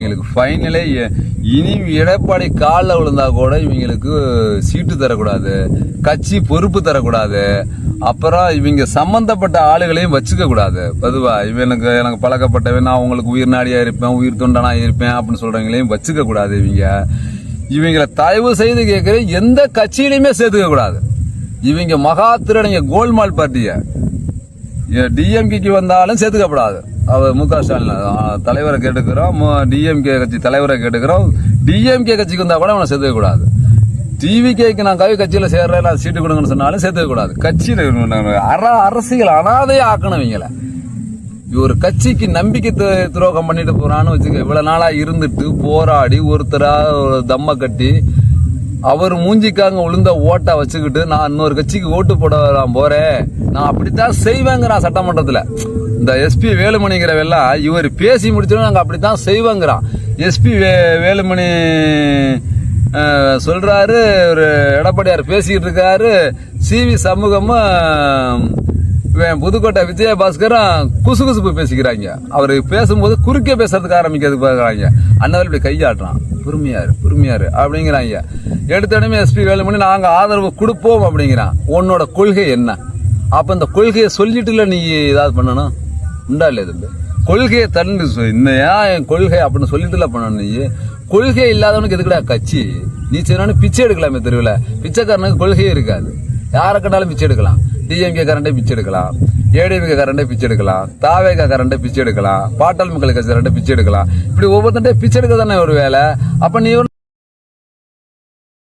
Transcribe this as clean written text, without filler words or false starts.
இவங்களுக்கு ஃபைனலே இனி எடப்பாடி காலில் விழுந்தா கூட இவங்களுக்கு சீட்டு தரக்கூடாது, கட்சி பொறுப்பு தரக்கூடாது, அப்புறம் இவங்க சம்பந்தப்பட்ட ஆளுகளையும் வச்சுக்க கூடாது. பொதுவா எனக்கு பழக்கப்பட்டவன், நான் உங்களுக்கு உயிர் நாடியா இருப்பேன், உயிர் தொண்டனா இருப்பேன் அப்படின்னு சொல்றவங்களையும் வச்சுக்க கூடாது. இவங்களை தயவு செய்து கேட்கிற எந்த கட்சியிலையுமே சேர்த்துக்க கூடாது. இவங்க மகா திருடங்க, கோல்மால் பார்ட்டிய டிஎம்கேக்கு வந்தாலும் சேர்த்துக்கப்படாது. அவர் மு க ஸ்டாலின் தலைவரை கேட்டுக்கிறோம், டிஎம்கே கட்சி தலைவரை கேட்டுக்கிறோம். டிஎம்கே கட்சிக்கு வந்தா கூட அவனை சேர்த்துக்க கூடாது. டிவிகேக்கு நான் கட்சியில சேர்றேன், சீட்டு கொடுங்கன்னு சொன்னாலும் சேர்த்துக்க கூடாது. கட்சியில அரசியல் அனாதையா ஆக்கணும். இவங்களை ஒரு கட்சிக்கு நம்பிக்கை துரோகம் பண்ணிட்டு போறான்னு வச்சுக்க. இவ்வளவு நாளா இருந்துட்டு போராடி ஒருத்தரா தம்ம கட்டி அவர் மூஞ்சிக்காங்க உளுந்த ஓட்டா வச்சுக்கிட்டு நான் இன்னொரு கட்சிக்கு ஓட்டு போட போறேன், நான் அப்படித்தான் செய்வேங்கிறான். சட்டமன்றத்துல இந்த எஸ்பி வேலுமணிங்கிறவெல்லாம் இவர் பேசி முடிச்சோம், நாங்க அப்படித்தான் செய்வேங்கிறான். எஸ்பி வேலுமணி சொல்றாரு, ஒரு எடப்பாடியார் பேசிக்கிட்டு இருக்காரு, சிவி சமூகமும் புதுக்கோட்டை விஜயபாஸ்கரும் குசுகுசுப்பு பேசிக்கிறாங்க. அவரு பேசும்போது குறுக்கே பேசுறதுக்கு ஆரம்பிக்கிறதுக்கு பாக்குறாங்க. அண்ணாவில் இப்படி கையாட்டுறான், பொறுமையாரு அப்படிங்கிறாங்க. எடுத்தடமே எஸ்பி வேலுமணி நாங்க ஆதரவு கொடுப்போம் அப்படிங்கிறான். உன்னோட கொள்கை என்ன? அப்ப இந்த கொள்கையை சொல்லிட்டுல நீ ஏதாவது பண்ணணும் உண்டா இல்லையா? தம்பி, கொள்கையை தண்டு இன்னையா என் கொள்கை அப்படின்னு சொல்லிட்டுல பண்ணணும். நீ கொள்கை இல்லாதவனுக்கு எதுக்குடா கட்சி? நீ செய்யணும் பிச்சை எடுக்கலாமே தெருவில். பிச்சைக்காரனுக்கு கொள்கையே இருக்காது. யாரை கண்டாலும் பிச்சை எடுக்கலாம். டிஎம்கே கரண்டே பிச்சை எடுக்கலாம், ஏடிஎம்கே கரண்டே பிச்சை எடுக்கலாம், தாவேகா கரண்டே பிச்சை எடுக்கலாம், பாட்டாள் மக்கள் கட்சி கரண்டே பிச்சை எடுக்கலாம். இப்படி ஒவ்வொருத்தண்டே பிச்சை எடுக்க தானே ஒரு வேலை. அப்ப நீ